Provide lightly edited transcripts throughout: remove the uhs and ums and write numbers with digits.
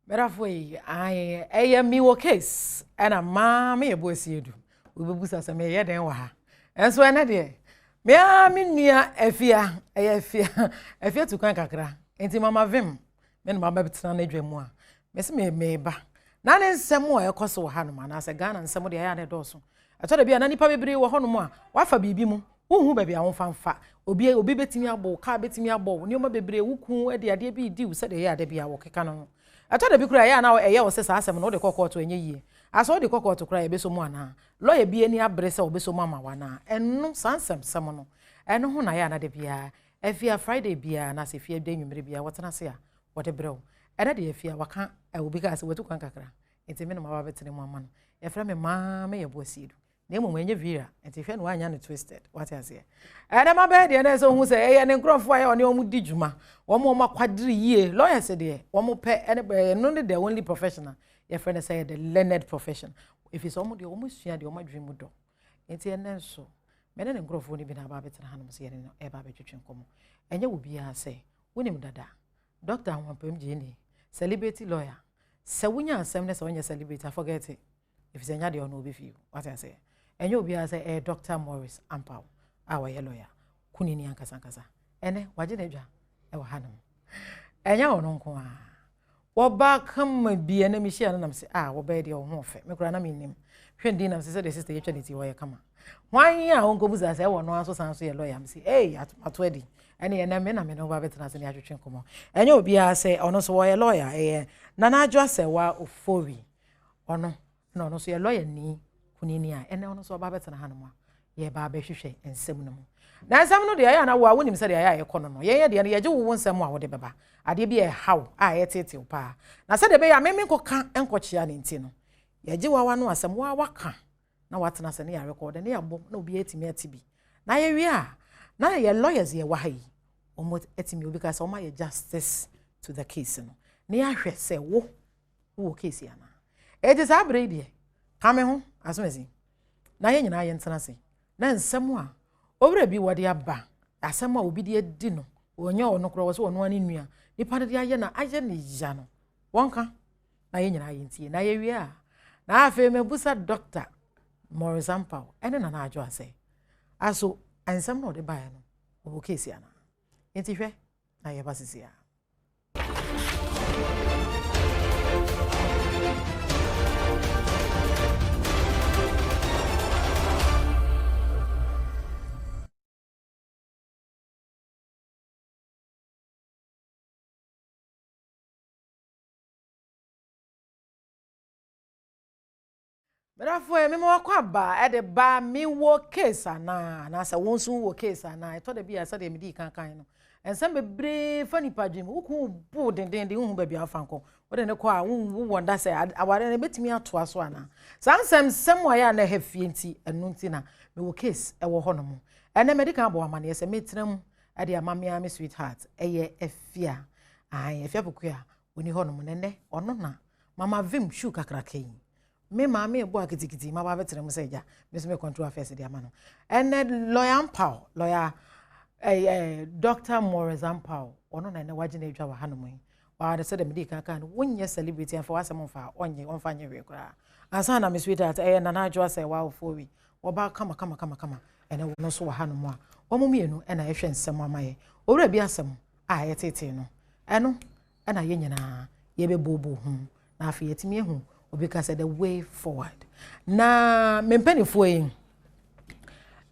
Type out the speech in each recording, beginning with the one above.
Merafwe, I am me case, and a mammy a boy see you. We will boost us a mere den wa. And so I dear. Me a near a fear to Kankakra. Ain't Mamma Vim. Men my baby than dream more. Miss me ba. None is some more a cost of Hanuman as a gun and somebody I had also. I thought to be an any probably or Honoma. What for Bibimu? Who baby I won't find fat. Obi betting me a bow, car betting me a bow. No baby who at the idea be due, said the year they be a walk canon. I thought the big cry now a year says I am not the cocoa to any year. I saw the cocoa to cry a beso moana. Lawyer be any abreast or beso mama wana, and no sansam samono. And no one I am de beer. If you are Friday beer, and as if you are day, you may be a what an say, what a bro. And I if you are waka, I will be as we took Kankakra. It's a minimum of it in one man. If I'm a mamma, a boy seed. Name when you veer, and if anyone twisted, what I say. And I'm a bed, and as who say, and a grove fire on your mudijuma. One more quadri year, lawyer said, dear. One more pay anybody, none of the only professional. Your friend said the learned profession. If it's almost share the my dream would do. It's a so. Men and grove won't be about it and Hanums here in a barbecue come. And you will be a say, Winnie Dada. Doctor, one pim Jenny, celebrity lawyer. So when you are sameness on your celebrity, I forget it. If it's any or no with you, what I say. And you'll be as a Dr. Morris Ampao, our lawyer, Kunini and Kasankaza. And what did you ever Hanum? And you don't know. What back come be an emission and say, what bed your home, Macrana mean him. When dinner said, this is the eternity where you come. Why, ya uncle was as I want no answer sounds a lawyer, say, hey, at my wedding. And I mean, over veterans in the Adom come. And you'll be as say, honest why a lawyer, eh? Nana just say, wow, of 4 or no, so a lawyer knee. Ninia, and no so Babet and Hanama, ye barbe shishe and seminum. Now, some of the Ayana were winning said I economy. Yea, the idea won't some more with the baba. I did be a how I ate it your pa. Now said the bay I may make and cochian in Tino. Ye do one was some more waka. Now what's an asania record and near no be 80 me to be. Now here we are. Now your lawyers here why almost etimi because all my justice to the case. Near say, who case yana. It is our brady. Come home. As me na ye nyina ye ntena se na nsem a owura bi wode aba asem a obi de adi no onye ono kro wo so ono ani nua nipa de aye na aye ne ya no wonka na ye nyina ye ntie na ye wie a na afa mebusa Dr. Morris Ampao ene na na ajo ase aso ansem no de ba ye no o case ana enti hwe na ye basisi a Therefore, me more kwaba at the bar me wo case ana na say won so wo case ana I thought the be asa de me di kan no and some be funny padwem wo ku bu den hu ba bia fanko wo de ne ko a wo wonder say aware na betimi ato aso ana some why na hefie nti enu nti na me wo case e wo hono mo ene medical bo amane say metram e de amamia me sweetheart eye efia efia bokua woni hono mo ne ono na mama vim shu kakrakai me mama bo akitikiti ma ba betere mo seja me control affairs dia ma no and lawyer Ampao lawyer Dr. Morris Ampao ono na na waje na edwa wa hanom yi wa de se de medical kan wonye celebrity and for asem fa onye onfa nye we kra asa na me sweetheart na na adwo say wa ofowi wo ba kama ene wono so wa hanom a omo mienu na ehwe nsem amaye owura bi asem a yetete no eno na ye nyina ye be bobo hu na afi yetimi hu because the way forward. Na mempenifo yin.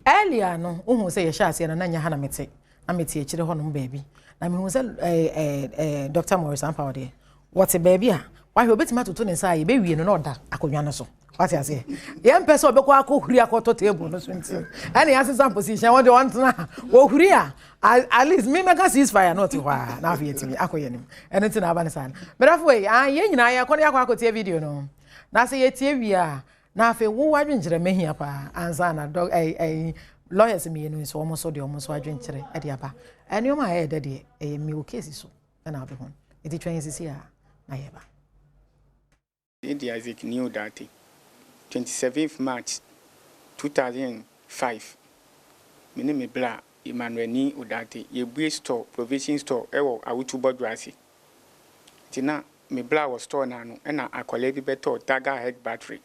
Earlier no, who say ye sha se na nya hana mete. Na mete e kire honom baby. Na me hu say Dr. Morris Ampao de. What a baby a. Why you betima to ne say be wie no na oda akonwa no so. What you say? Ye mpese obekwa akohuri akoto table no so nti. Any assistant position what they want na. Wo huri a at least me make us ceasefire not wa na afi yetimi akoye nim. Anything aba ne san. But that way ye nyina ye kono akotie video no. Na say yetie wi a na afi wo wadwenkyere mehia pa ansa na dog lawyers me no so almost so de almost wadwenkyere e de aba. Ene o ma e de me o case so na abi hon. E di twen sisi a na ye ba. India Isaac knew that 27th March 2005. My name is Bla Emmanuel Udate. Ye store provision store. Ewo awutu bodwasi. Tina me bra was store nano and I collect better dagger head battery.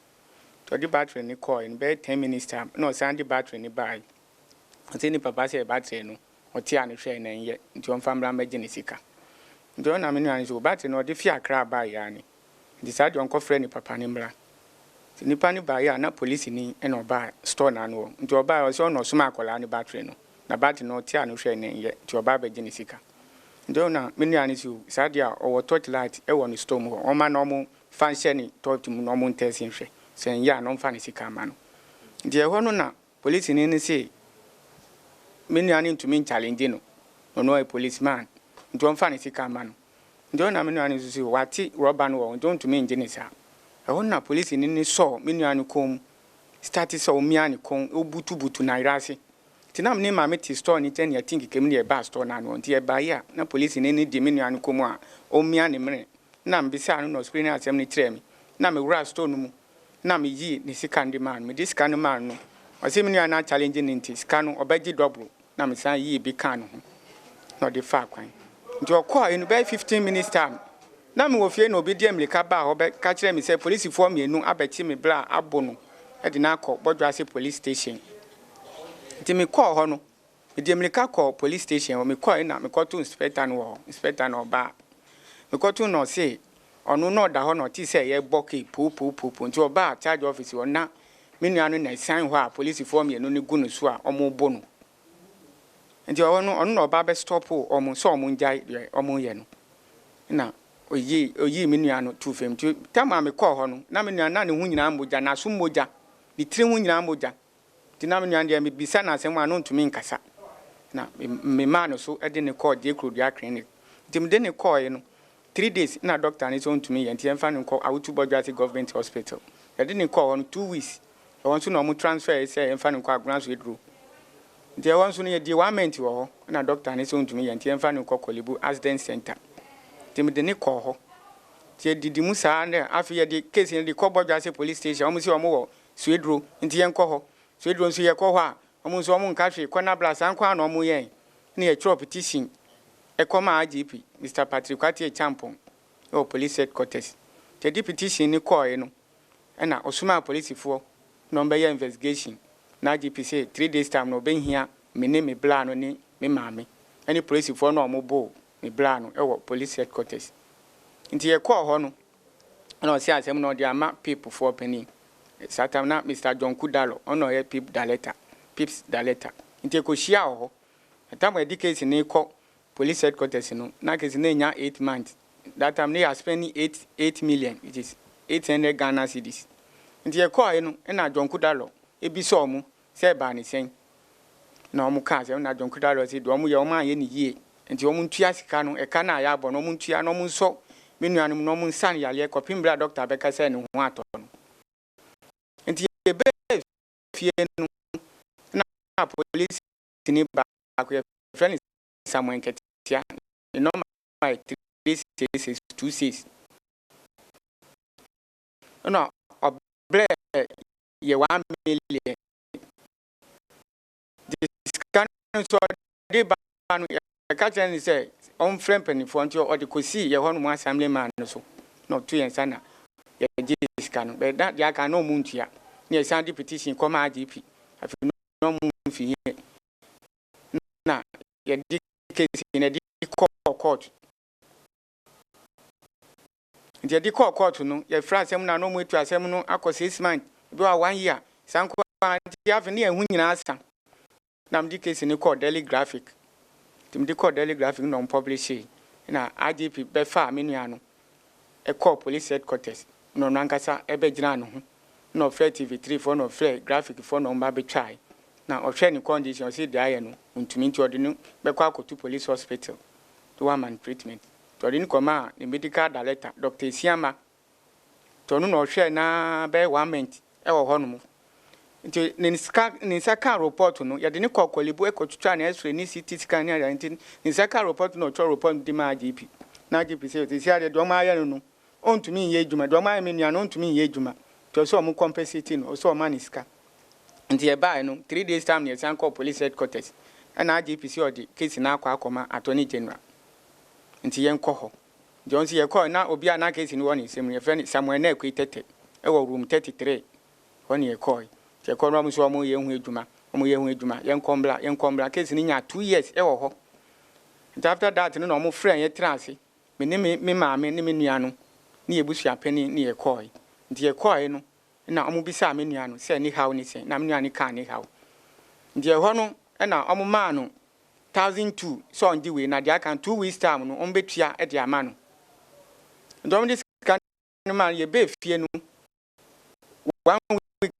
To the battery in the coil in bed 10 minutes time. No sandy battery in the buy. I think papa say battery no or tian train and yet John Family Majinisika. Don't I mean so battery no the fear crab by yani. Decide uncle friendly papa nimbra. Nipani buy ya na police ni and or buy store nano. To buy also no smack battery no. Na battery no tian train and yet to a baba Genisika. Dona many anisu sadia or torchlight e won storm or man normal function talk to normal testing saying ya non fancy camano. Dear honor police in any say many anin to mean challenging no a policeman don't fancy camano. Don't I mean anisu wati robban or don't to mean genisa. I want police in any saw many anicom started so mianicom ubutu butu nairasi. Tinam ne ma meti store ni ten ya think kemi ne ba store na no ntia ba ya na police ne ne diminu anu komu a o mia ne mre na mbisa anu no screen asem ne kire mi na me wura store no mu na me yi ne sika ndi man me dis sika no man no o se minu ana challenge ne nti sika no obaji double na me san yi bi kan no no de fa kwan nti o call in by 15 minutes time na me wo fie na obi di amlika ba obe ka kire mi say police for me enu abeti me bra abo no e de na akọ bodwa se police station. Me call hono. Me demlika call police station. Me call na me call to inspector no ba. Me call to no say onu no da hono ti say ye boke pu nti oba charge office ona me nuanu na sign ho a police form ye no ne gu no so a omo bo no. Nti onu no ba be stop omo so omo njai omo ye no. Na oyi me nuanu tu fam ti tama me call hono na me nuanu na ne hu nyina moja na so moja bi tire hu nyina moja. Tinam nyandia me bisa na asem anu ntumi nkasa na me ma no so e de ne call de krodua clinic tim de ne call ye no 3 days na doctor ni so ntumi ye nti emfa ne call awutu bodwati government hospital e de ne call on 2 weeks e won so na mu transfer say emfa ne call aguna so edru nti e won so ne ye di 1 month wo na doctor ni so ntumi ye nti emfa ne call Kolebu accident center tim de ne call ho ti didi mu sa na afi ye de case ni de call bodwati police station omo si omo wo so edru nti ye nko ho so edron so ye ko ho a omo so omo nka hwe kona bla san kwa na omo yen na ye tro petition e koma IGP Mr Patrick Kwatie Champon o police headquarters the petition ni call ye no e na osuma police fo no be ye investigation na IGP say 3 days time no ben hia me ne me bla no ni me maame any police fo no omo bo me bla no e wo police headquarters nti ye call ho no na o si asem no de ama people for penny Satamna Mr. John Kudalo, ono ye pips da letter. Inte ko shia ho. Atamo educate ni ko police headquarters no. Na case na nya 8 months. That time they are spending 8 million, which is 800 Ghana cedis. Inte ye ko no na John Kudalo e bi so mu se ba ni sen. Na omu ka se na John Kudalo se do omu ye omu anye ni yie. Inte omu ntua sika no e ka na ya abo no omu ntua no omu so menuanum no omu san ya le kopimbra doctor beka se ne ho ato no. Fie no na police ni ba ko friend someone ketia the normal 36626 no oble ye 1 million this can so dey ba no ka chen say on friend penny for until or the kosi ye hono mu assembly man no so no to yen sana ye this can but that ya can no muntia ni send petition come IGP afi no mu fi na ye di case in di court ndi di court no ye fra asem na no mu etu asem no akọ 6 months bi wa 1 year sanko anti afi ne ehu nyina asa na mdi case ni called daily graphic tim di called daily graphic no publish na IGP be fa menua no e call police headquarters no nankasa e be gina no ho no fair TV3 for no fair graphic for no mba be try na o hwe ni condition see dey aye no ntumi nti ode no be kwa akotu police hospital to one man treatment to ode ni koma the medical director Dr. Siama to no hwe na be 1 month e wo ho no mu nti ni scan report no ye de ni Kolebu ekotutwa na x-ray ni CT scan ya nti ni scan report no cho report di ma IGP na IGP say ti sia de do ma aye no ontumi ye adwuma do ma aye menua no ontumi ye adwuma to so mu compensate no so man iska nti e ba no 3 days time ne san call police headquarters and IGP say odi case na akwa akoma attorney general nti yen kọ ho John see a call now obi ana case in one is a friend somewhere near quitted room 33 when you call the corner so mo young juma young combla case in 2 years and after that no more friend yet transi me mamma me nuano near bush penny near coy dear coy no na omo bisa me nuano say anyhow ni say na me nuani can anyhow dear hono na omo mano 1002 so on the way na dia can 2 weeks time no on betua e dia ma no ndom this can man ye be fie no 1 week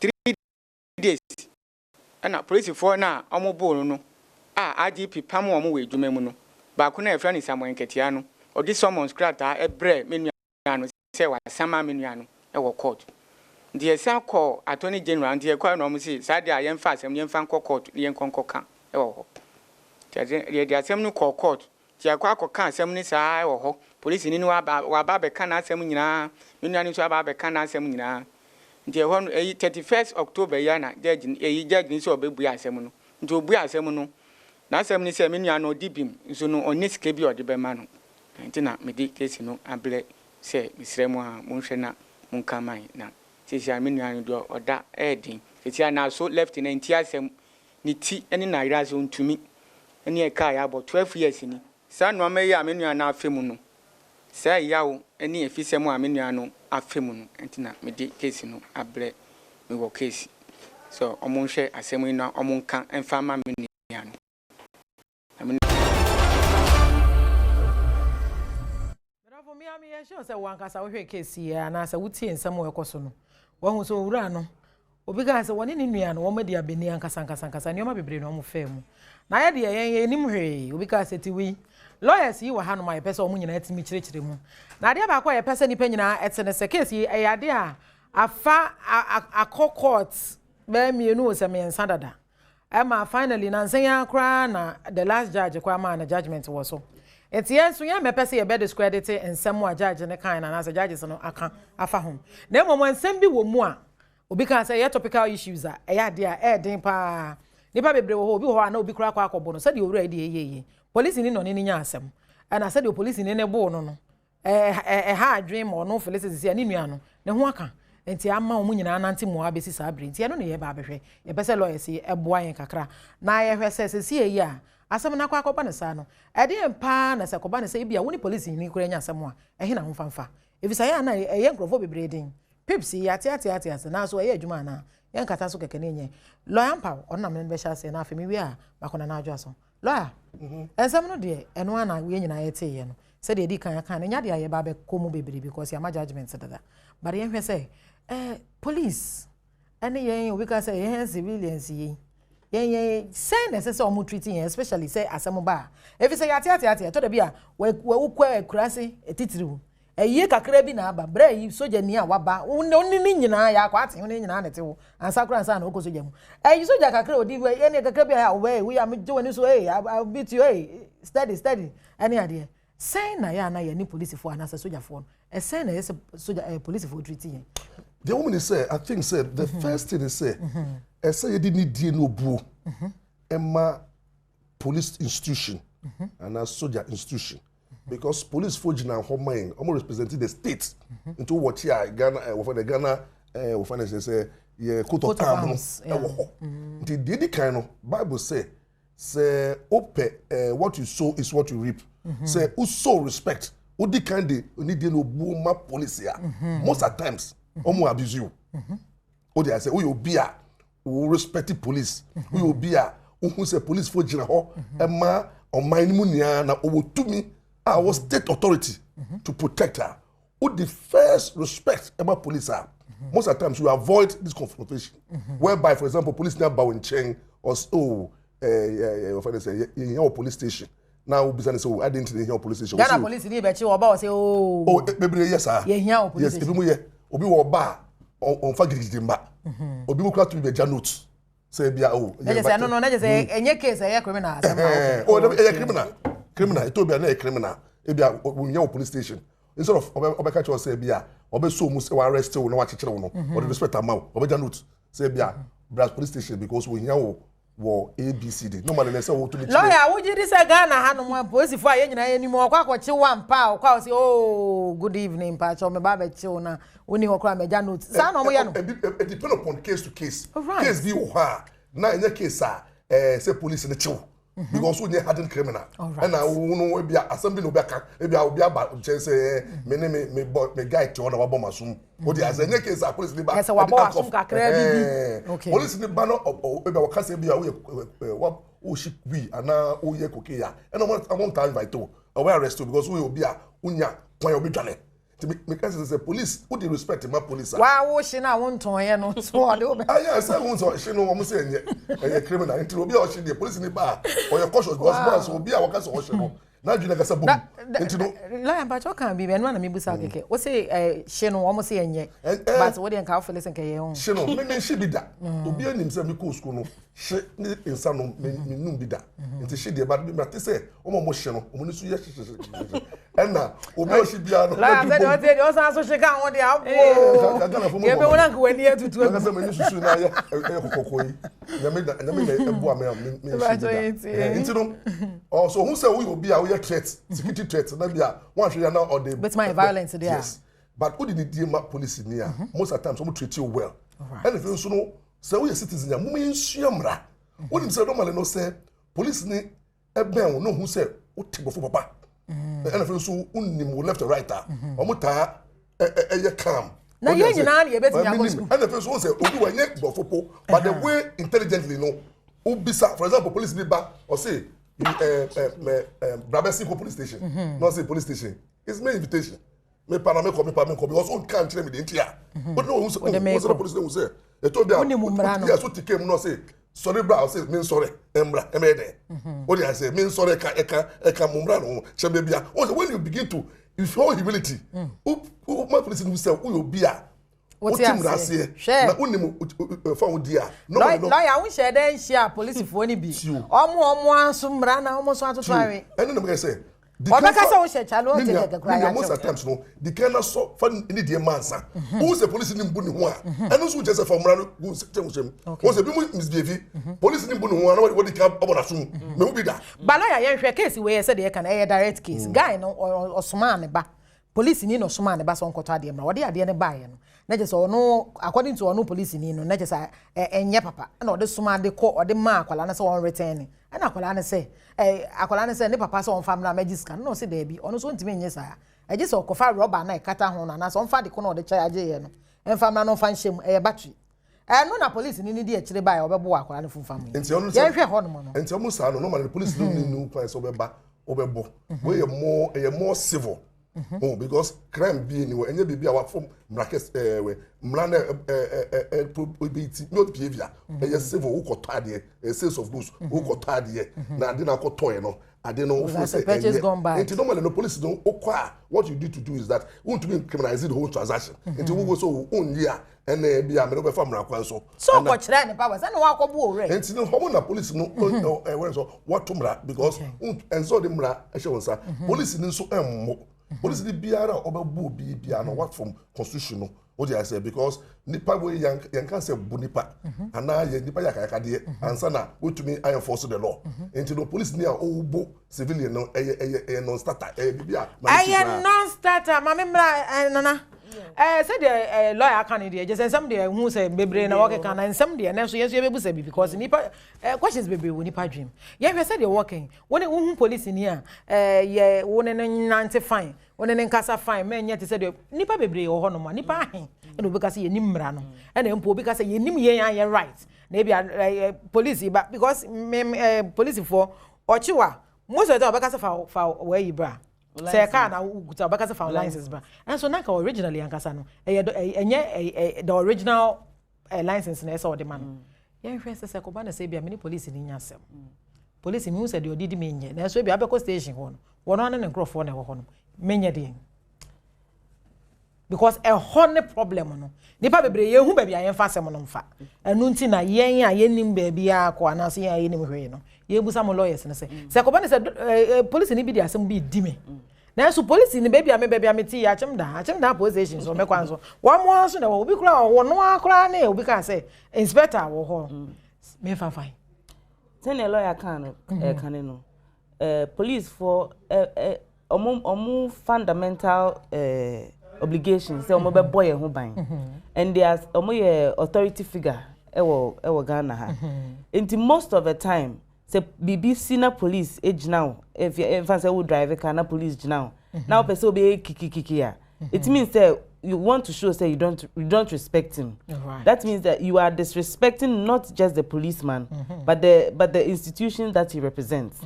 3 days na police for na omo bol no IGP pam omo we dwuma mu no ba ko na e friend Samuel Nketia no odi summons krata e bre menu no say wa sama menu no e wo court the sa call attorney general the call no mo say sa dia yen fa asem yen fa court yen konkoka e wo the asem no court ti akwa akoka asem ni sa e wo police ni wa ba be kan asem nyina menu ani so ba be kan asem nyina the 31st October yana judge ni so obebu asem no nti obu asem no na asem ni se menu ano dibim so no oni sika bi ode be ma no nti na me di case no abre se misremu a monhwe na monkaman na sisi menu ano do oda edin sisi na so left na nti asem ni ti eni na ira so ntumi eni e ka ya about 12 years ni sa no ma ya menu ano afemu no sa yawo eni efisemu a menu ano afemu no nti na me di case no abre me wo case so omonhwe asem na omonka emfa ma menu ano me am sure say one kasa wo hwe case ya na say wutie nsam wo ekoso no wo hu so wura no obi ga say woni ne nua no wo medi abeni ankasa ne oma bebre no mo fa mu na ya de yen enim hwe obi ga say tiwi lawyers yi wa ha no my person omu nyina atimi kirekire mu na de ba kwa ye person ni panyina etene se case yi eyade a afa court be mienu o se me nsa dada ama finally na nsan ya kra na the last judge kwa ma na judgment wo so etiye so ya mepese ye be discredit ensem a judge ne kan na judges no aka afa ho na mmom ensem bi wo mu a obi kan say ye topical issues a eya de a eden pa nipa bebre wo ho obi ho na obi kura kwa akobo no se de owura de yeye police ni no ni nya asem na se de police ni ne bo no ha adwen mo no felicity se ani nua no ne ho aka enti ama omu nyina nante mo abesi sa abre enti no ne ye ba behwe ye pese lawyers ye eboa yen kakra na ye hwe se se ye a asem na kwa akoba ne sa no ede empa na se akoba ne se bia woni police ni kura nya asem a ehe na ho famfa efisa ya na ye nkrofo bebre den pips ya tia na so ye adwuma na ye nkata so keke ne nye lawyer mpa onna me be sha se na afemi wi a makona na adwo aso lawyer ensem no de eno ana we nyina ye te ye no se de di kan ne nya de ye ba be komu bebre because ya ma judgment dada but ye hwe se police ene ye obi ka say ye civilians ye say necessary omo treating especially say asem ba if say ya tia to da bia we kwa kurase etitiriwu eye kakra bi na aba bra yi soja ni a waba onni ni nyina ya kwa ate onni nyina na tewo ansa kura ansa na okoso jamu soja kakra odi we ye ne kakra bi ya we am je wani so I beat you steady any ade say na ya na ye ni police for anasa soja for say na yes soja police for treating the woman is say I think said the first thing is say say you didn't need no bu Emma police institution and a soldier institution because police for Gina Homain almost representing the state into what here Ghana for the Ghana say yeah coat of arms the kind of Bible say open what you sow is what you reap say who sow respect who the kind of need no bu ma police here most of times omo abuse you o dey say you be a who respect the police you be a who say police for Gina ho ema on my mu nia na owo tumi our state authority to protect her. Who the first respect about police are. Most of the times you avoid this confrontation. Whereby, for example, police now bow in chain or in your police station. Now business so I didn't in your police station. Ghana police ni be chi oba say maybe yes sir. Yes, ebi mu ye obi wo ba on fa gidimba. Obi mu kra to be ja note. Say bia no na just say enye case e criminal. Criminal, it will be a criminal. If you are in your police station, instead of catch or say, Bia, or so must arrest you, no watch it, or the respect amount, or note, say, Bia, Brass police station, because we know wo ABCD normally they say wo to the lawyer wo ji dis Ghana hanom police for aye nyina anim okwa kwachi one pa okwa say oh good evening pa cho me ba be chill na woni okra meja note sa na mo ye no it depend upon case to case right. Case be wo ha na in case say police in chill because we hardened criminal and now no be assembly no be aka e be ba say me guy to na wa bomb asum o dey as in case police be ba yes wa bomb asum kakra bibi okay police be ba no e be waka say be o ship we ana o ye kokeya and I want time by to we arrest you because we obi a unya kwan obi dwane because it's a police who dey respect my police wow she na won ton ye no so de obi yes I won so she no wo say enye criminal until obi a she dey police ni ba or your cautious because obi a waka so she no na dwuna kasa bom until no lawyer but you can be me na me busa keke wo say she no wo say enye but what dey nka for listen ke ye ho she no me she bi da obi anim say me ko school no she ni insa no me num bi da until she dey but me say o mo she no o mo ni su ye enna obi o she bia no la say o san so she kan wo dey abo ye be wona ko ni etutu na say me ni susu na ye kokokoi na me ebo am me until no also who say we obi a threat security threat na bia one share now or the but my violence there yes but who did the DMA police in here most of the time some treat you well and if you so no say we citizens ya mum insuamra woni say normally no say police ni eben no who say o tibo for papa and if you so unnim left or right omuta eye calm na ye nyina na ye betimi akosu and if you so say obi wa nye bofopo but the way intelligently no ubisa for example police ni ba or say Brabesi police station not say police station it's my invitation me para me come because on can't tell me the entire but no who say the police who say e to be yes so tikem no say sorry bra say me sorry embra emede what I say me sorry ka mumra no chebe bia when you begin to you show humility who my police who say who you bia what team rasie na unim fa dia no lawyer won share den share police for ni bi omo ansumra na omo so atotoare ene na me say obeka say won share chalo o take kakra ya most times no the kind of so fa ni die mansa who say police ni mbu ni ho a ene so just for mra no who say who say bi misbehave police ni mbu ni ho a na what the camp obo na sum me ubi da ba lawyer yen hwe case we say dey kan e direct case guy no osoma ne ba police ni no soma ne ba so nkoto ade mra wode ade ne ba ye no na je so no according to ono police ni no na je sa enye papa na ode soma de ko ode ma akwala na se won return na akwala na se akwala na se ne papa so on family magic no se dey bi ono so ntime enye sa je so okofa rubber na ekata ho na so on fa de ko na ode charge ye no en family no fa nhyem battery no na police ni di akire ba ya obebo akwala na fun family ye hwe ho no mo no enti omo sa no normally police no ni kwa so obeba obebo we ye more civil oh because crime be anyway enye bibia wa from mrakes we mrana not behavior ye civil who kotade sales of goods who kotade na ade na kotoy no ade no for say enti normally no police don't okwa what you need to do is that we want to criminalize the whole transaction enti we go so onlia ene bia me no be fam rakwan so ko kire ne power say no wa kobu ore enti no homo na police no when so what to mra because enso de mra e she wonsa police ni so emmo police the biara obebu bia no what from constitution no what I say because nipa we yan can say bu nipa ana ye nipa yakaka de ansa na wotumi I enforce the law into the police near obo civilian no non starter bibia non starter mamemra nana say the lawyer can dey just some dey who say bebre na work can and some dey na so yeso bebu say because nipa questions bebre we nipa dream ye hwe say dey working when who police ni a ye won nante fine won nkasa fine men ye te say nipa bebre wo ho no ma nipa ahen and obi ka say ye nim mra no and empo obi ka say ye nim ye yan ye right na bia police ba because police for ochiwa most of the obi ka say fa where you bra say car na guta baka say license ba and so naka originally ankasa no enye the original license na esa ode man yen hwe say ko ba na say bia mini police ni nya asem police mi hu say de odidi menye na so bia abeko station ho no wono na nkrofo na ho no menye de because a honey problem no nipa bebre ye hu ba bia yen fa asem no mfa enu nti na yen a yenim ba bia ko anase yen a yenim hwe no ye busa mo lawyers ne say ko ba ne say police ni bi di asem bi di me na so police ni baby ameti ya achim da position so me kwan so wa mo so na obi kura wo no akura na obi ka say inspector wo ho me fa fine Send a lawyer can police for fundamental obligations. Say omo be boy ho ban. And there's omo authority figure ewo Ghana ha. Until most of the time say BBC na police age now if say we drive a car na police now. Now person be kiki ya. It means that you want to show say you don't respect him. Right. That means that you are disrespecting not just the policeman, but the institution that he represents.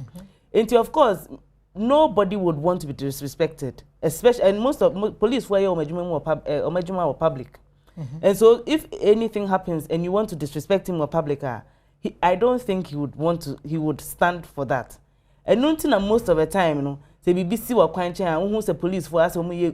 And of course, nobody would want to be disrespected, especially and most of police were or public. And so if anything happens and you want to disrespect him or public, I don't think he would stand for that. And nothing most of the time, you know, say BBC wa kwanche who say police for us omuye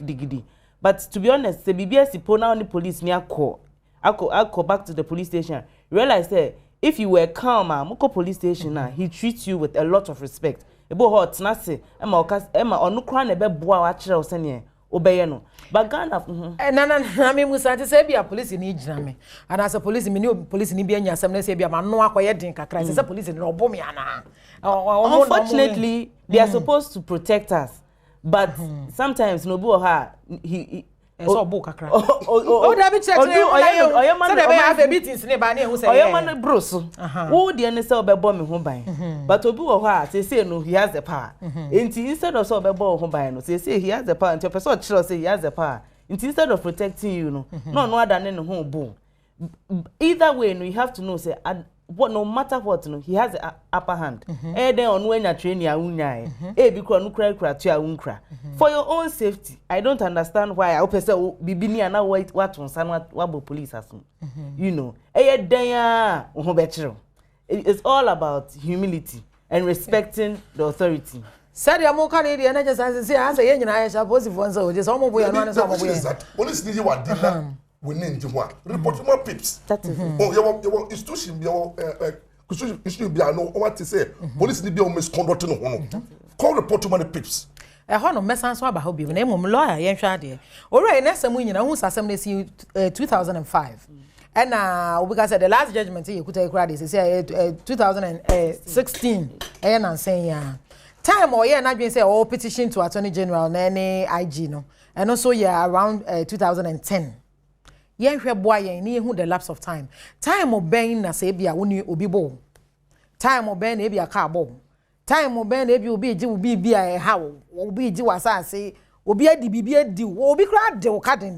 digidi. But to be honest, say BBC po now only police near call. I call back to the police station. Realize that if you were calm, moko police station now, he treats you with a lot of respect. Ebo hot na say Emma onu kra na be boa wa kire o sene obeye no. But Ghana na me musa te say bia police ni gina me. And as a police me ni police ni bia nya asem na say bia ma no akoye den kakra. Say police ni obo me ana. Unfortunately, they are supposed to protect us. But sometimes no bo ha he so bo kakra. Oh da bi check oyema so dey have a meetings ne ba na hu say oyema no broso. Wo de ne say obebo me ho ban. But obi wo ha say no he has the power. Instead of say obebo ho ban no say he has the power. Until person chiro say he has the power. Instead of protecting you no other than no bo. Either way no you have to know say no matter what no he has the upper hand. Then on when you train ya unya be kura no kra to ya unkra. For your own safety, I don't understand why I hope say bibi ni ana what on san what police asun. You know. It's all about humility and respecting the authority. Said ya mo kan e dey na just say answer ye nyina ya suppose for answer just omo boy no so omo boy. Police need you what dealer we need you what report more pips. That is oh you institution be institution be no what to say police need be misconduct no ho. Call report more pips. Ho no mesan so aba ho bi na emom lawyer ye hwa ade. Alright na sam nyina hu sasam na si 2005. And because the last judgment you could take credit say 2016 and saying yeah time or yeah na been say all petition to Attorney General na any IG no and also yeah around 2010 yeah hwe boa yen ni hu the lapse of time oben na say bia woni obi bo time oben na bia ka bo time oben na bia obi ji obi bia ha obi ji wasase obi adi bibia di obi kra de o ka den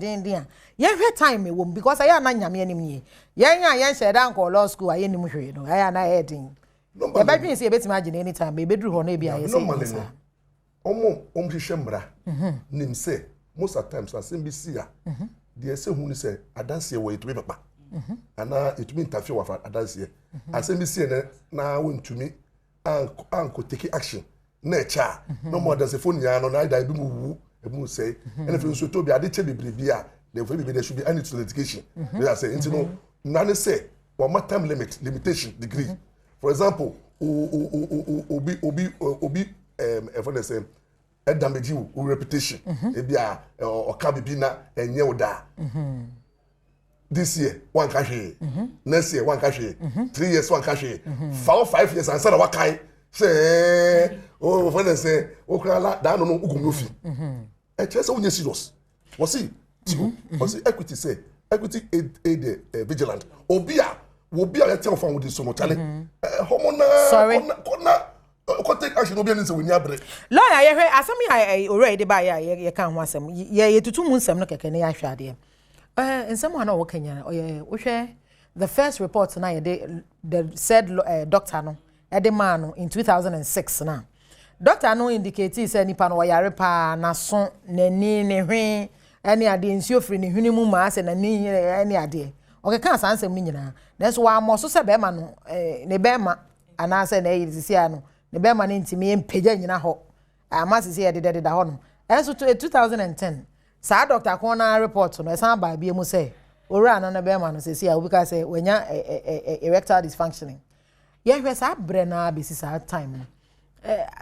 yen hwe time e wom because aya na nyame anim ye yen share dan ko law school aye nim hwe no aya na heading e ba dwin say e betima agene anytime be bedru ho na bia ye say omo hwehwe mra nim say most of times asem bi si a de say hu ni say adanse wo etumi papa ana etumi interfere with adanse asem bi si na wontumi anko take action na cha no more than say phone ya no na da bi mu wu e mu say and if you so to be ade che bebre a there should be any litigation. They are saying, you know, none say one more time limitation degree. For example, obi if they say a damage you reputation, ebia or kabibina and yeoda. This year one cash, next year one cash, 3 years one cash, 5 years and said what kind say oh when they say okra da no ugumufi. E chese onye serious. Was see because equity say equity aid vigilant obia ya tell from with so much hormona sorry ko take action obia nse we niabre lawyer ye hwe asem ya already ba ye kan ho asem ye tutu mu nsem no keke ne ya hwade nsem ha na wo kanya wo hwe the first report na ye the said doctor no e de man no in 2006 na doctor no indicate say nipa no yare pa na so nani ne hwe any ade nsuo firi ne hwene mu ma ase na ni any ade o ke kan sansem ni nyina na so wa mo so se be ma no ne be ma ana se na yi sisi ano ne be ma ne ntimi empeja nyina ho ama sisi ye de ho no enso 2010 sa doctor ko na report no esan ba bia mu se ora na be ma no sisi a obi ka se wenya erectile dysfunctioning ye hwe sa bre na be sisi sa time no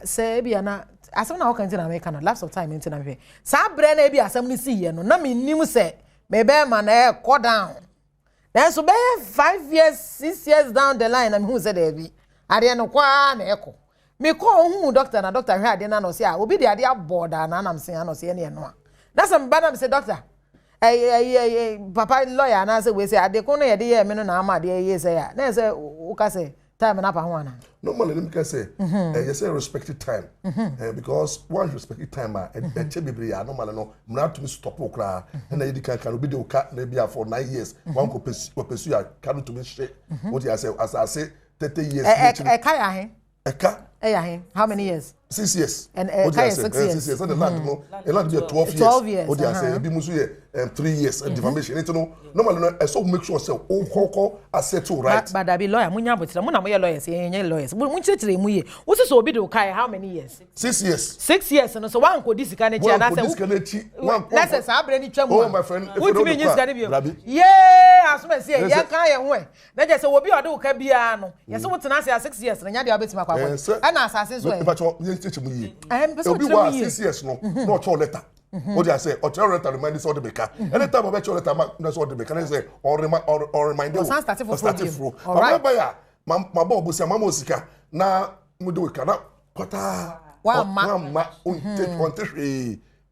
say bia na asem na wokan na America na lapse of time into na hwe sa bre na bia asem ni si ye no na me nim se me be ma na go down then so be 5 years 6 years down the line am who said there be ade no kwa na eko me call hu doctor na doctor hwe ade na no se a obi de ade aboda na na mse na se ne no a na some bana me say doctor papa lawyer na say we say ade ko no ye de ye me no na ama de ye say ya na say o ka say time na pa ho ana normally let me say you say respected time because once respected time e che bebre ya normally no mna to me stop okra na you can obi de oka na bia for 9 years one go pursue ya can to me share what you say as I say 30 years eka ya he eka ya he how many years 6 years and eka 6 years 6 years and the land no the land be 12 years what you say be musu ye 3 years defamation it no normally no so make sure say o koko assettle right but that be lawyer munya botira mu na mo ye lawyers ye lawyers mu chire mu ye wo so obi de kai how many years 6 years 6 years no so wan ko disika na chi na say let's say sa abre ni twam oh my friend if you mean disika bi yeah asuma say ye kan ye ho na je say obi ode ka bia no ye so wotena say 6 years na nya de obetima kwa kwa na assassin so e teach mu ye obi wa 6 years no no cho letter what do I say? Or tell letter remind us all the maker. Anytime I bet you letter, that's all the maker. I say or remind you. Starting from. All right. My boy, Busia, Mamosika. Now, Mudu cannot. Kota. One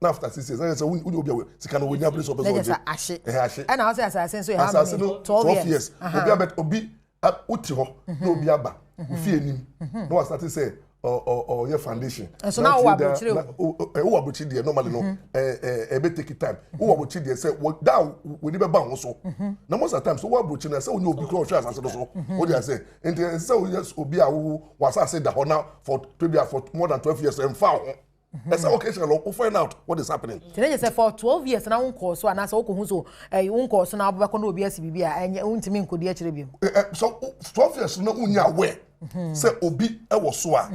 now after 6 years, I say we will be away. Sikano we never place of Ashe. And I say assassin so how many? 12 years. Obi abet obi uti ho. No obi aba. Ufi enim. No I started say or your foundation. And so now what about you? Who about you normally no be take time. Who about you say what that we never ban also. Now most of the time so what about you say when you be cross as so. What do I say? And then say yes obi who was I say that now for more than 12 years and found. That's occasion we'll find out what is happening. Today you say for 12 years na won course so na say won so won course na abobeko na obi asibibi a enye untimi nkodi a kire bi. So 12 years no unya aware. Say obi e wo so a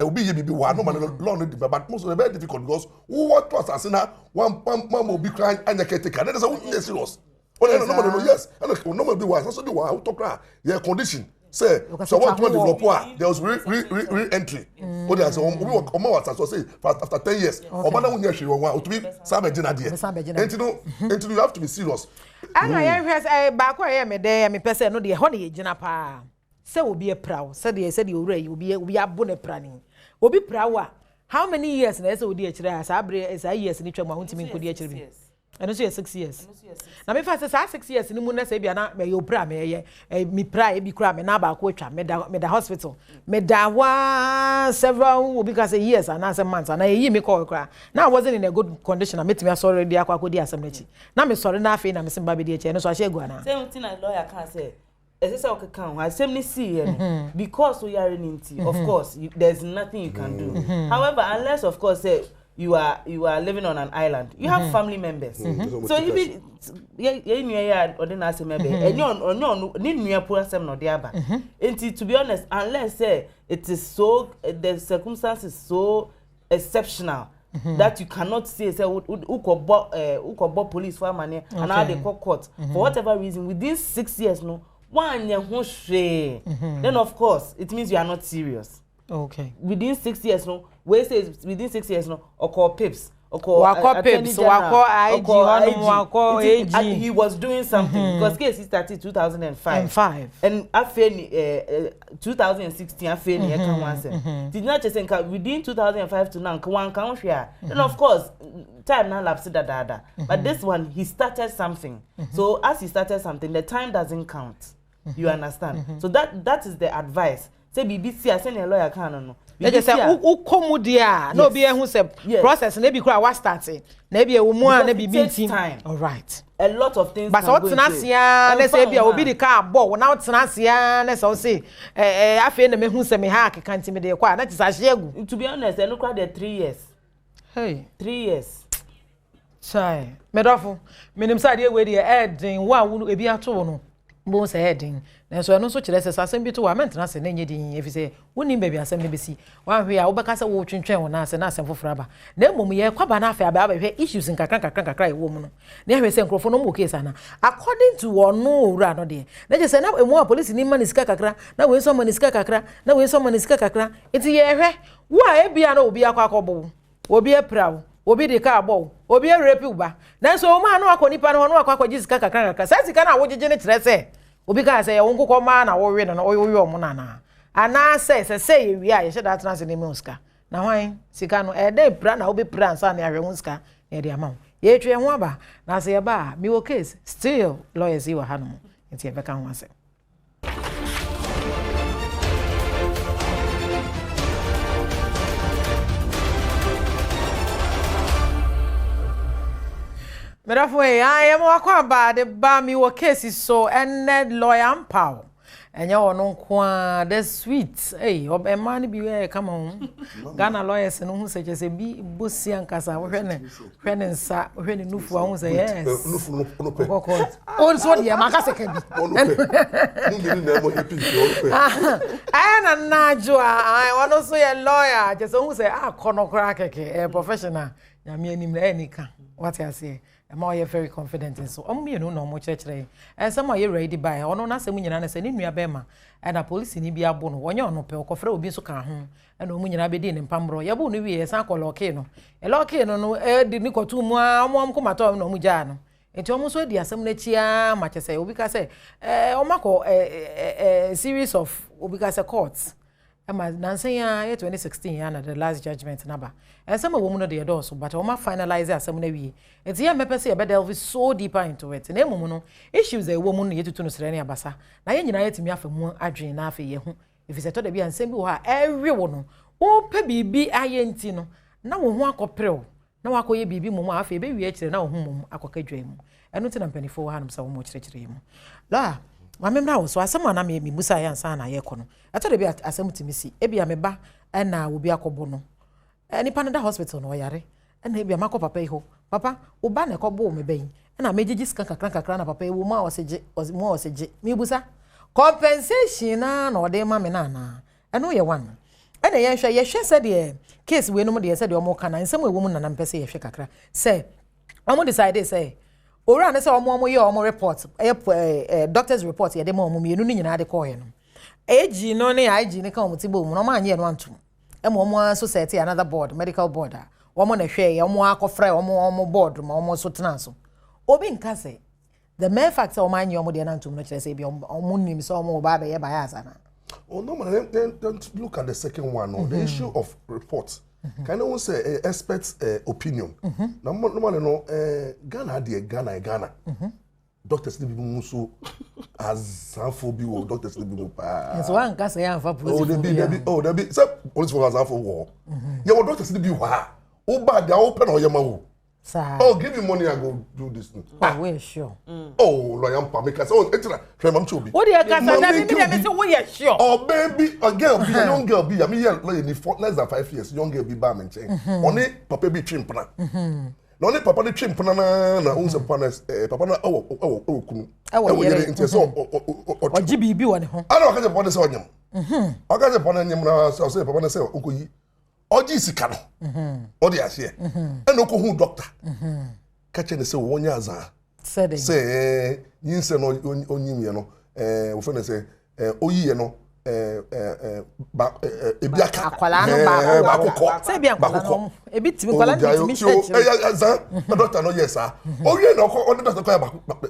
obi ye bibi wa no man law no but most of the very difficult because what was asina one obi crying anya caretaker that is a serious. Oh no yes no man be wise so the one talk cry your condition say so what you develop there was re-entry what they say obi was so say after 10 years obana unya hwe won a to be sabegina there and you have to be serious. Ana ya hwe ba kwa ya me dey me pese no de ho na ye gina pa say obi e prawo say de owura yi obi abo ne prani obi prawo a how many years na say odi a kire a sa abre say years ni twam a huntimi nkodi a kire bi eno so 6 years na me fa say 6 years ni mu na say bia na me yo pra me ye mi pra e bi kura me na ba ko atwa me da hospital me da wa several obi ka say years and na say months and I me call kura na I wasn't in a good condition na metimi asori dia akwa kodi asem na chi na me sorry na afi na me simba be dia che eno so ahye gu ana say untin na lawyer can say as I can assembly see because we are in of course there's nothing you can do. However, unless of course you are living on an island, you have family members. So even to be honest, unless it is so the circumstances so exceptional that you cannot say who police for money and now they call court for whatever reason within 6 years no. Then of course it means you are not serious. Okay. Within 6 years no, we say within 6 years no, or call pips, or call pips, or call IG, or call AG. He was doing something because case he started 2005. And after 2016 after did not just think within 2005 to now one can share. Then of course time now lapsed that. But this one he started something. So as he started something, the time doesn't count. You understand? So that is the advice. Say BBC I send a lawyer can no. They just say who come dia no be who say process na be kura wa start na be wo mu a na be team. All right. A lot of things but so tenasia na say bia obi di ka abo wo na tenasia na so say afi na me hu say me ha akeka ntimi de kwa na tisa hegu. To be honest I no cry the 3 years. Hey 3 years. Chai medofo menim say de we de edin wa wo ebi ato wo no bo say edin na so no so kire say asem bi to wa mentena se na nye din efi say woni baby asem be si wa hwe a wo beka say wo twentwen wo na ase na asem foforo aba na mom ye kwaba na afa aba hwe issues nkakra e wo mu no na hwe say nkrofo no mo case ana according to ono ura no de na je say na emu police ni mani sika kakra na we so mani sika kakra na we so mani sika kakra enti ye hwe wo a ebia na obi akwa akobo obi eprawo obi de ka abo obi rape uba na so o ma no akonipa no akwa sika kakra sai sika na wo jeje ne kire say obi ka say won kokọ ma na wo we no wo we omo na Anaa say we are you that trans in Muska. Na why sika no e dey pra na obi pra ansa na ahwe muska e dey ama. Ye twe ho aba na say ba me wo case still lawyers yi wa hanom. Nti e beka ho ase. Merafo I am wakwa ba de ba me wo case so and lawyer Ampao. Enya wono kwa the sweet eh man bi we come on Ghana lawyers no hu se je bi bosi ankasa wo hwe ne nsa hwe ne nufu hu se yes nufu no pe on so de maka se ka bi ni na mo happy o pe na najo wono so ye lawyer je so hu se kono kra keke professional nyame anim na enika what you say am I very confident in so me no no mo chechere and some are ready by ono na se mu nyina na se ni nua be ma and a police ni bi abo no wonye ono pe okofre obi so ka ho and o mu nyina be di ne mpamro ye bo no wi ye san ko loke no e loke no di ni kotu mu amom ko mato no mu ja no enti omo so di asem na chia ma che se obi ka se o mako series of obi ka se courts ama nansen ya 2016 ya na the last judgment naba some woman no dey do so but o ma finalize asem na wi enti ya mepese e be delve so deeper into it na emumu no issues e woman no yetutu no sere na abasa na ye nyina yetimi afamu adwen na afa ye hu if se to de bia nsem bi wo ha every wo no o pe bibi ayenti no na wo hu akopre na wakoye bibi mumu afa be wi akire na wo hu mumu akokadwa mu eno ti na mpanifo ha no sa wo mo kirekire mu la mamemra wo so asema na me busa ya nsa na ye kono ato de bi asem timisi e bia me ba na obi akobo no nipa no da hospital no yare na e bia makọ papa iho papa wo ba na kobo me ben na megigi sika kakra na papa e wo ma oseje me busa compensation na ode ma me na eno ye one na ye hwe se de case we no de se de o mo kana nsem we wo mu na mpese ye hwe kakra say o mo decide say ora na say omo ye omo report doctor's report ye de mo mienu ni nyina de call ye no ag no ne ig ne ka omo tibo mu no ma anye no antum e mo omo society another board medical board omo na hwe ye omo akofra omo board ma omo so tena so obi nka say the main factor omo anye omo de na antum no kire say bi omo nim so omo ba be ye bias ana no man don't look at the second one no the issue of reports. Can I say experts opinion? No no Ghana dey Ghana. Doctors dey be muso as sanfobi or doctors dey be pa. So one can say anfa police. They be say police for sanfo war. Yeah, what doctors dey be wa. O bad they open or yema wo. Sir. Oh, give me money and go do this. Oh, we sure. Oh, lawyer pa make us. Oh, etra, friend mam chobi. What do you can say? Me say we sure. Oh, baby, a girl be a young girl be. I mean, yeah, less than 5 years. Young girl be bar man chain. Only papa be chimpana. No, only papa be chimpana na unse papa na kunu. Oh, yeah, into so. O GBB one ho. I don't catch papa say onyam. I catch papa nyam na say papa na say okoyi. Oji sika no. Odi ase. E no ko hu doctor. Catch ne say wonya azan. Say yinse no onyim ye no wo fe na say oyi ye no ebiaka akwala no ba ko say bia akwala no ebi timi kwala timi cheche azan doctor no yes ah oyi no ko odi doctor ko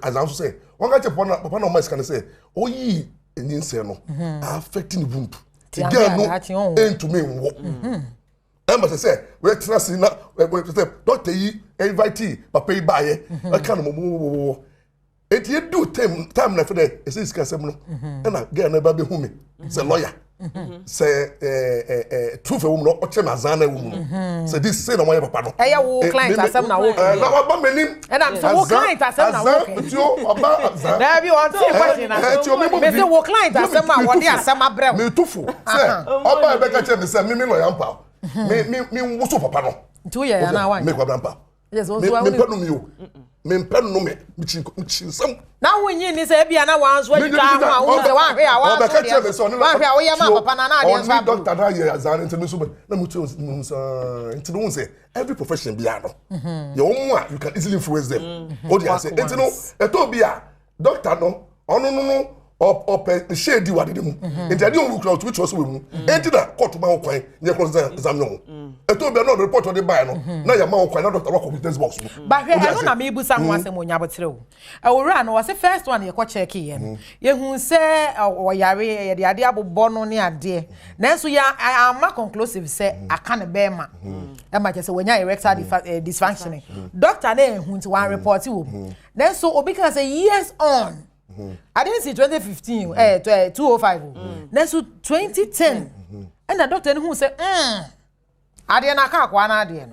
azan so say won ga che papa no mas kan say oyi yinse no affecting womb ti girl no into me wo Emma say we trust na we say doctor yi invite papa yi ba ye e kan mo it you do time na for there e say sika sem no na girl na ba be hu me say lawyer say truth woman no o che na zan na woman say this say na mo papa no e wo client asem na wo na ba menim and am so wo client asem na wo ti o oba azan na bi won say question na me say wo client asem na wo dey asem abrem me tufu say oba e be ka che me say me lawyer Ampao me wo so papa no ntu ye na wan me kwa Ampao yes wo me panu mi o me mpanu no me chi sam na wonyi ni say bia na wan so atwa ho a wo say wan hwe a wan so dia wan hwe a wo ye ma papa na na dey so doctor na ye azan into so na mu tell into no say every profession bia no ye wo a you can easily influence them o dia say into no e to bia doctor no ono no or shade you at them. And the idea of which was with me. Enter that court to my coin, near Examino. And told me not report on the buy. Now your mouth cannot rock with this box. But I don't know, maybe someone said, when you have a I will run was the first one you could check in. You who say, or Yari, the idea of Bono near dear. Next, I am more conclusive, say, I can't bear ma. And my just when you erected dysfunctioning. Doctor, then, who to one report you. Then so, because a years on. I didn't see 2015, 2005. Next to 2010. And the doctor who said, I didn't know one idea.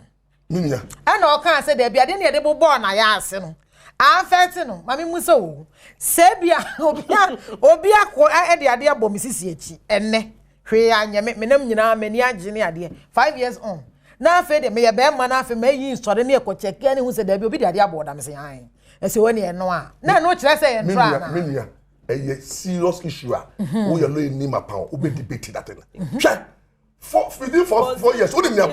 And all can say there be a dinner born. I asked him. I'm fatino, Mammy Musso. Sebia, Obia, the idea of Mississippi, and ne. Crean, you know, many engineer, 5 years on. Now, Fede, may a bear man after may you install near Cocheck, and who said there will be the idea board. I'm saying. And so when you know, no, let's say, and a serious issue. We are laying name upon, we debated that. Within 4 years, what do you mean?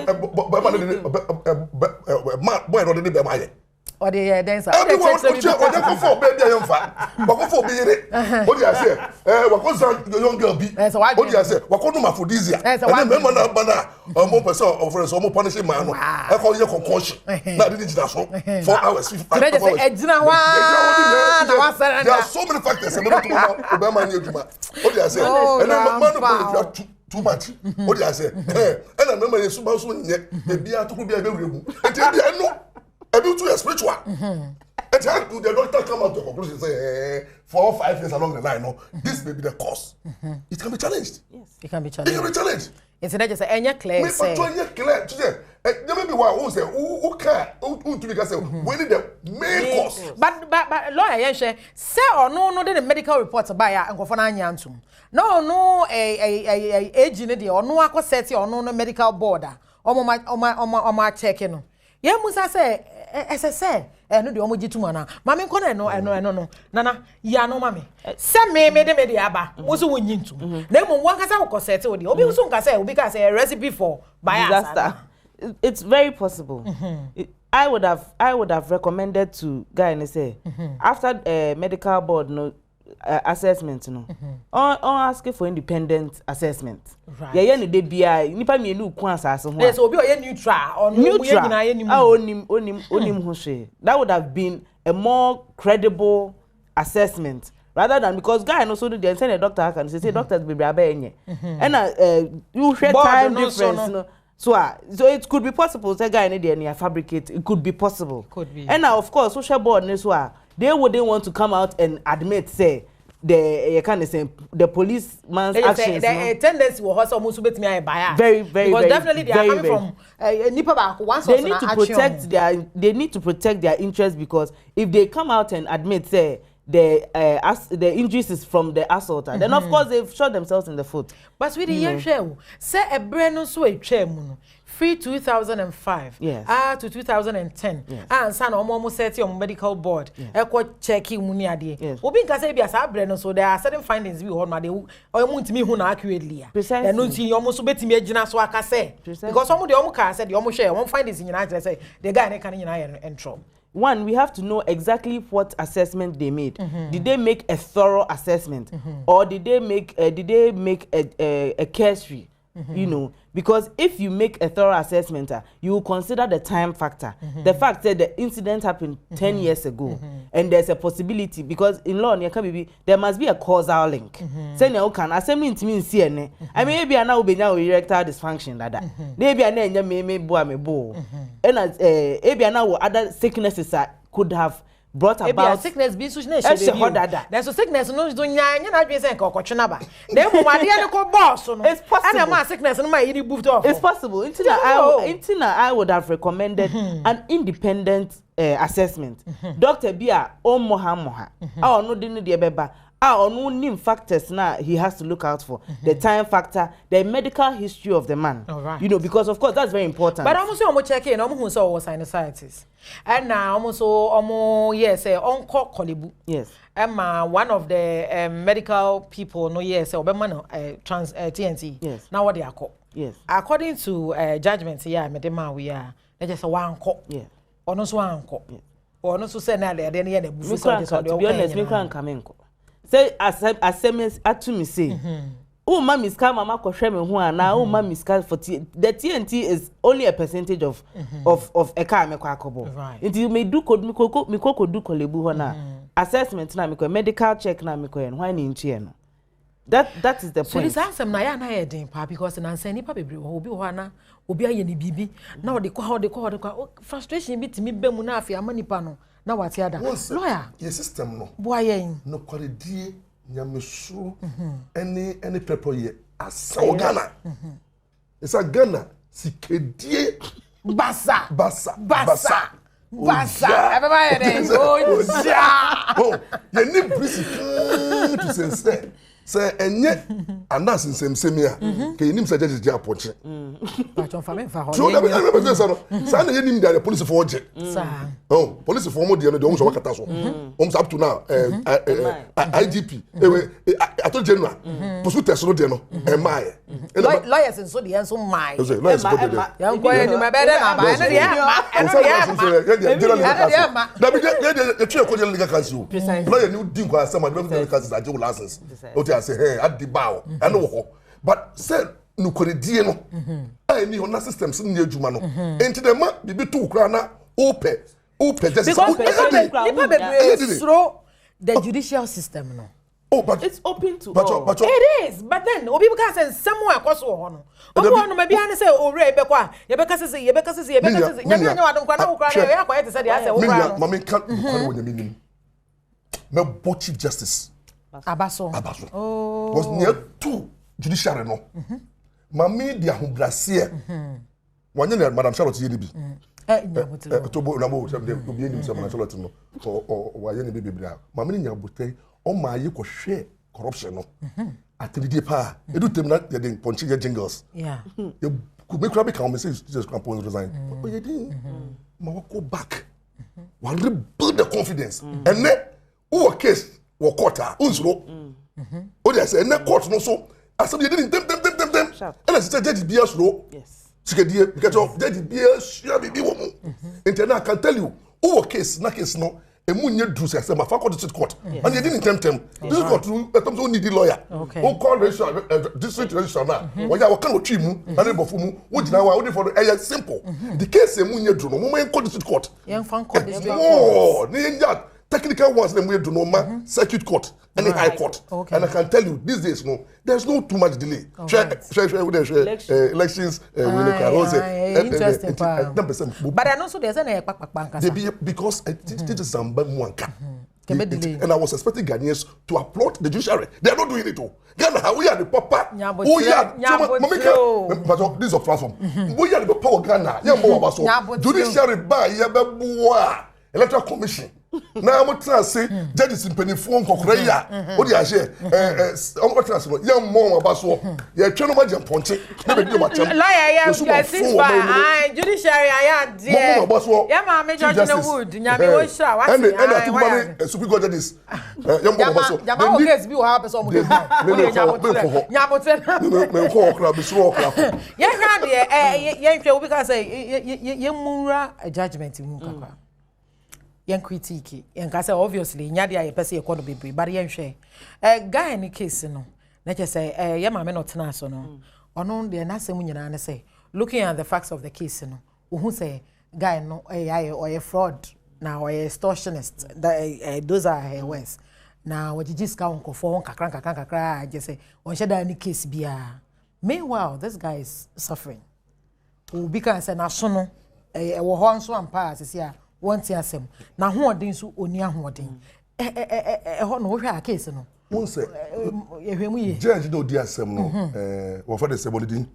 Or the dance. Everyone for baby, I am fat. What for being it? What do I say? What was the young girl be? What do I say? What could my food easier? And remember now, Bana, or more person of a more punishing man. I call you concussion. Not did that 4 hours. There are so many factors. I'm not Obama near Juma. What do I say? And I'm too much. What do I say? And I remember the super soon yet, the beer to be a very and know. Able to a spiritual. And how the doctor come out to conclusion and say 4 or 5 years along the line, no, this may be the cause. It can be challenged. Yes, it can be challenged. It can be challenged. It's not just any clear. Clear. There may be one who say who can who to say we need the main cause. But lawyer say or no the medical reports by and go for anyantum. No age in the or no akoseti or no medical board. Or my checking. Yeah, Musa say, as I say, no, the Omojitumana. Mammy Connor, no. Nana, ya no, mammy. Some may made a mediaba, was a winning to. Then one has our corset, or the Obisun say, because a recipe for by disaster. It's very possible. I would have recommended to Guy and say, after a medical board assessment, or asking for independent assessment. Right. Yeah, any day BI, nipa me new kwansa so. Yes, obi o neutral or neutral. That would have been a more credible assessment rather than because guy no so do send a doctor can say doctors be enye. And you share time difference no. So it could be possible say guy any fabricate. It could be possible. Could be. And now of course social board they wouldn't want to come out and admit say the policeman's actions. The tendency was almost bet me bias. Very, because definitely they are coming from nipa back once they need to protect their interests because if they come out and admit say the injuries is from the assaulter, then of course they've shot themselves in the foot. But with the young shell, say a brand new sway chairman. Free 2005 to 2010 and son almost 30 on medical board echo checking muniade obi nka say bia sa bre no so there are certain findings we hold ma dey or want me hu na accurately and no tin almost betimi agina so aka say because some dey ka say dey share one findings nyina say the guy ne kan nyina entro. One, we have to know exactly what assessment they made. Did they make a thorough assessment or did they make a cursory? You know, because if you make a thorough assessment, you will consider the time factor. The fact that the incident happened 10 years ago, and there's a possibility because in law, there must be a causal link. Say no can assembly to mean CNA. I mean, maybe I now be now erectile dysfunction that. Maybe I may boy me bo. And as maybe I now other sicknesses could have brought about sickness be so there's a sickness no do nya na dwe say ka okotwena ba dem mo ade ne ko boss no it's possible and ma sickness no ma yiri moved off it's possible I would have recommended an independent assessment doctor bia o moha a ono de ne de beba ono nim factors na he has to look out for the time factor, the medical history of the man. Right. You know, because of course that's very important. But almost almost check in almost so sinusitis. And now almost onko kolibu. Yes. One of the medical people no trans TNT. Yes. Now what they are called. Yes. According to judgment medema we are they just one call. Yeah. Ono so one call. Ono so say na de ne bufu so to be honest me can come in. say SMS atu me say oh mama ska mama ko hwe me ho ana oh mama ska for the TNT is only a percentage of a car me kwa akobo until me do code me ko do kolebu ho na assessment na me ko medical check na me ko en why ni ntie no that is the point. So this answer na ya na hedin pa because na answer nipa bebre obi ho ana obi aye ni bibi na o de kwa frustration bi timi be mu na afia manipa no na wate ada lawyer your system no boy yen no kwalidie nyamesu any people here asa Ghana it's a Ghana sikedie basa everybody dey oh you need breeze to sense say enye Anaa nsem ya ke nim say judge apoche patron fame fa ho so na be say no say na nim dey police for oje oh police for mo dey no dey o so wakata so up to now IGP attorney general pursue test no dey no mai lawyers nso dey nso mai lawyers go dey yan ko eni ma be dey ma ba eno dey ma na be dey tue ko dey legal counsel lawyer ni din ko asema dey legal counsel aje license I say hey at the bow I know but say no koredie no any on systems in adwuma no enti dem ma bibi to kra na ope just because throw the judicial system no but it's open to but all. It is but then obi can say somewhere kwaso ho no obo no ma bia ne say ore be kwa ye be kase nya wadon kwa na wo kra na ye akwa ye say dey say wo kra no mama kan wo nya minim me bo chief justice Abaso. Oh. Was near to judiciary no. Mami dia humbrasie. Wanye na Madam Charlotte Yenibi. To bo na bo dem obi enim se Madam Charlotte no. O wa ye ne bebebra. Mami ni nyabotai o ma ye ko hwe corruption no. Atidie pa. Edu tem na ye den ponchi ye jingles. Yeah. You could make rabbit come say just compose resign. But you didn't. Ma go back. We rebuild the confidence. And then who a case wo quarter unzuro o dey say na court no so asem dey dem and say judge bia suro yes sikadie because judge bia sure bibi wo mu and I can tell you who a case no emunye do say ma fa court court and they didn't tempt this court terms only need lawyer who call district registrar na wo ya wo kan otwi mu and ebofu mu wo gina wa wo dey for simple the case emunye do no mo call district court yen fan court district court ni ya technical ones them we do no circuit court and high court and I can tell you these days no there's no too much delay elections interesting but I know so there's an because this is some muanka and I was expecting Ghanaians to applaud the judiciary. They are not doing it. Ghana, we are the papa. We are but this is a platform. We are the papa of Ghana. Judiciary by electoral commission. Now I'm trying to say judges in penifon kokreya o di ase I'm trying to say young mom abaso ye tweno ma jam ponche na be di ma chem lawyer ya judiciary ya there ya ma me George Wood nyame wo sha what and too many super good judges young mom abaso ya ma case bi wo ha person mo me ko okra bi so okra ya hwa de ye nhwe obi ka say ye munra judgment mu kakwa yen critique yen ka say obviously nya de aye pese ye kono bebre but yen hwe guy any case no na che say ye ma me no tena so no ono de na asem nyina ne say looking at the facts of the case no who say guy no or a fraud na or a extortionist that those are her words na wajiji ska onko for kakra just say on sheda any case bia meanwhile this guy is suffering obi kan say na so no wo ho nso ampa asese a want asem na hoodin so oni ahoodin ho no wo hwa case no won say ehwemu ye judge do di asem no wo for the sebonidin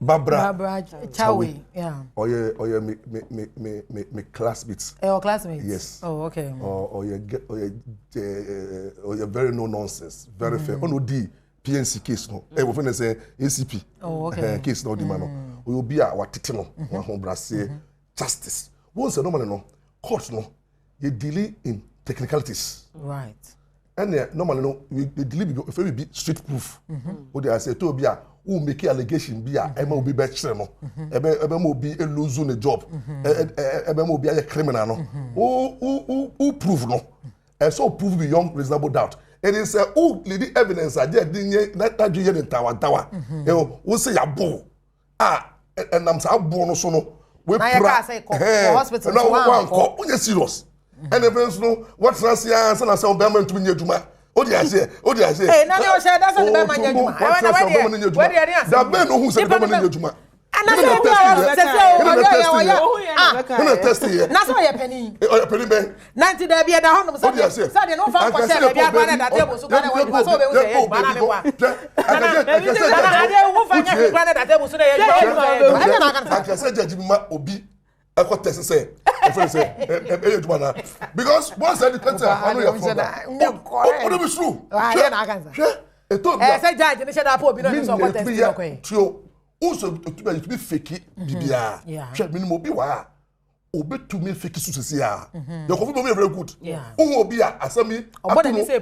Barbara Chawe yeah oye me classmates classmates yes okay oye very no nonsense very fair ono di PNC case no wo for say ACP case no di ma no oyo bi a watete no wa ho brase justice once normally no court no you deal in technicalities right and normally no we deal if we be street proof what they say to be a who make allegation be a ema obi be chere no ebe mo obi lose the job ebe mo obi a criminal no who prove no and so prove beyond reasonable doubt it is the evidence I did that you in Tawa. You know, we say a bull. And I'm so born so no. We hospital. No one call. We serious. And evidence no. What's not the answer? I say Obama to me Juma. Oh dear, say. Hey, now you say that's not the Obama Juma. That man who said Obama Juma. And that's why that's why you're penny. Oh, penny man. 90 there be at the home. So they don't find for sale. That table so that way was over. Obi. I got test say. Because once I depend on your phone. What is true? I said judge and said I be no so what test. Also to be fake bibia hwe minimum bi wa obetumi fake success ya the confirm me very good obi a asami obodi say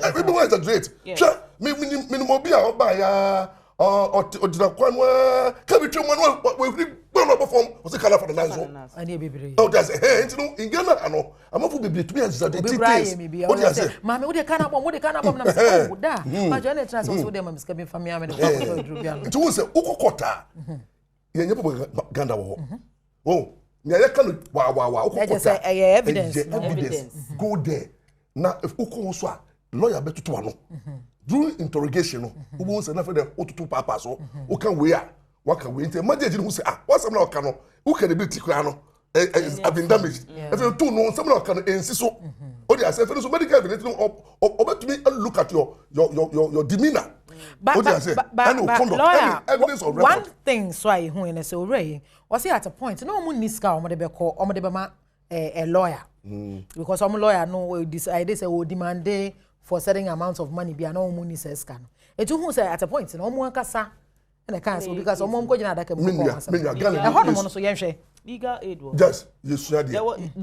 everyone is great hwe minimum bi a oba ya odina kwanwa kabitwe mo we no perform was kala for the night so ani bibire oh that's you in Ghana ano amafu bibire to be as that details what you say mama we dey kana bom na say oh da ma jone trans so dey ma miska be famia me dey dru bia no it was say ukokota ye nye Ghana wo oh nya ye kan wa ukokota evidence go there na if ukon so a lawyer betutu ano during interrogation no who say na for the otutu papa so who can we are waka we inte imagine who say what's some na oka no who can be tikura no have been damaged if you two no some na oka no ensi so o dey say so medical evidence no obetumi look at your demeanor but evidence of one thing so I who in say already was at a point no mo niska omo de be call omo de be ma a lawyer because some lawyer no decide say we demand for certain amounts of money be no money says can it who say at a point no mo kasa and I can't so because omo ko jina adaka mo ko so yenhwe legal aid yes you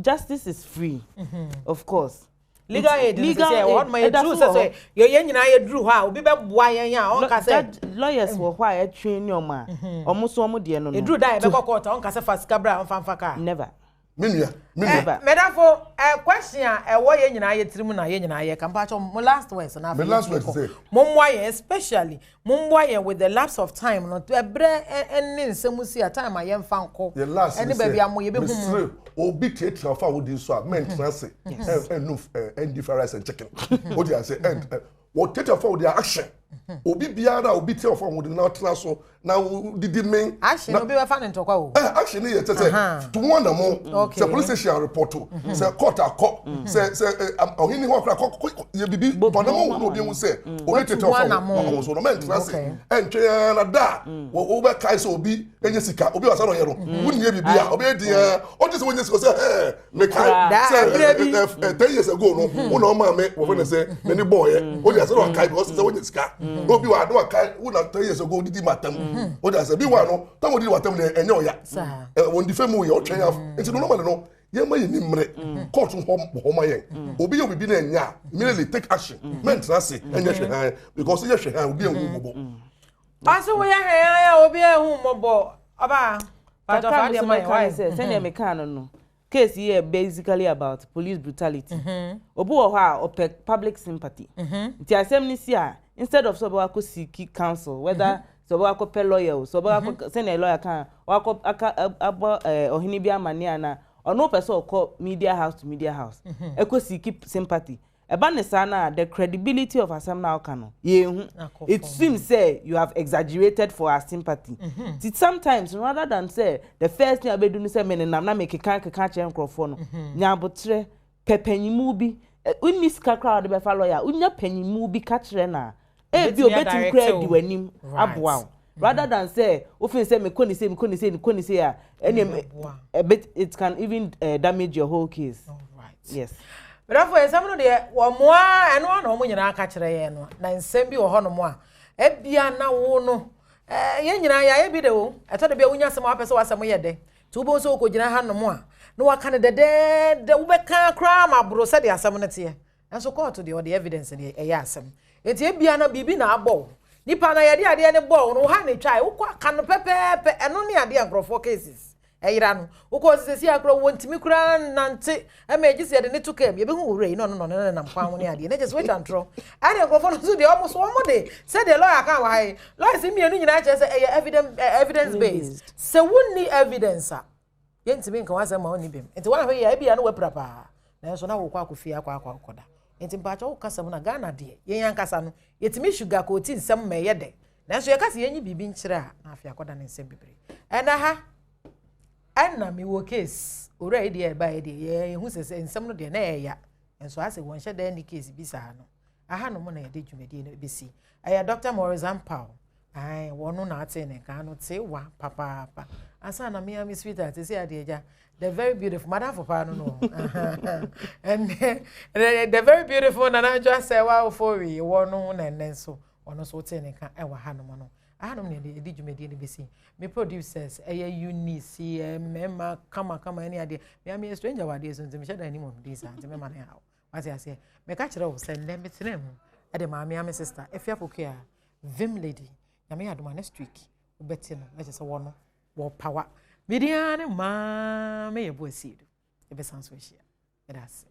justice is free of course legal aid what my true say ye nyina ye dru ha obi be boa yen ya on ka say lawyers wo hwa ya train your man omo so omo de no e dru die be court on ka say fasika bra on fanfa ka never Minya. Medafo question wo ye nyina ye tirimu na ye nyina ye kampacho mo last words na my last words say momwa ye especially momwa ye with the lapse of time no ebre enne nsemusi a time aye mfa nko ene ba bia mo ye be hu obi theatre fa wo di so a men transe and difference and chicken what do you say and what theatre fa wo di action obi biara obi theatre fa wo di na tra so na didi men action obi be fa ntokwa o action ye tete to one mo say police station report to say court akọ say ohini ho akra ye bibi bonamo no obi hu say obi theatre fa wo so no men transe and twa na da wo be kai so obi enye sika obi wasa no ye no wuni ye bibi a obi edi o just wonye sika say me kai say 10 years ago no wo no ma me wo fe say me ni boy o dey say no kai because say wonye sika no bi wa do kai wo na 10 years ago didi matam o dey say bi wa no tam didi matam na enye oya won di femu ye o twen af enti no normal no ye ma ye ni mre court ho ma ye obi ye bibi na enya immediately take action men trust enye hwe because ye hwe obi enwu mobo aso we ya obi enwu mobo oba but of the my say send me can no case here basically about police brutality obu wo ha o public sympathy ti asem ni si a instead of so ba ko seek counsel whether so ba ko pe lawyer so ba ko send a lawyer kan wa ko abo ohini bi amane na ono person o call media house to media house e ko seek sympathy eba ne sana the credibility of asem na okano it seems say you have exaggerated for our sympathy sometimes rather than say the first thing abedu ni say me nam na make kan che nkrofo no nyabotre pepanyimu bi unni ska crowd be fa lawyer unya panyimu bi ka kire na e bi obetim credit wanim aboa rather than say often say me koni say ya a bit it can even damage your whole case. All right. Yes. But for some no dey wo moa eno na omo nyina aka kire ye no na nsem bi wo ho no mo a e bia na wo no ye nyina ya ye bi de wo eto de bia wunya sem apese wasem ye de to bo so ko gina ha no mo a no waka ne de wo be kan kra ma bro se de asem ne te enso court de the evidence de e ya asem enti e bia na bibi na abo nipa na ye de ade ne bo no ha ne twai wo kwa ka no pepepe eno ne ade agrofo cases eyira no wo ko sisi akro wontimi kura nante e ma egi se de ne tukam ye be hu wure no na mpa ho ne ade ne je switch and throw ade nkrofo no so de omo so omo de say the lawyer kan wa hai lawyer si mienu nyina che say evidence based se wonni evidence a ye ntimi nka wasa ma oni bem enti wa hwe ya bia no wapra pa na so na wo kwa akofie akoda enti mpa cha wo kasa mu na Ghana de ye yan kasa no yetimi sugar ko ti nsem ma ye de na so ye kasa ye nyi bibi nkyere a na afia akoda ne nsem bibre ena ha ena me wo case ora de e ba de ye hu se nsem no de na ye ya enso ase won hye da ni case bi sa no aha no mo na ye de dwumadi na besi aya Dr. Morris Ampao ai wono na ate ne ka no te wa papa asa na me sweetheart say ade ja the very beautiful madam for pa no and the very beautiful Nana just say wow for we wono na nenso ono so te ne ka e wa ha no mo no aha no ne de dwumadi na besi me producers Eunice mema kama any ade me stranger wade so ntimi sheda ni mo dey sa ntimi ma na ha wase ase me ka kire wo se ne me tene mu e de ma sister efia pokia vim lady na me adoma next week ubeti no na se wono wo power mediane ma me yebo asidu e be sanso hia e da se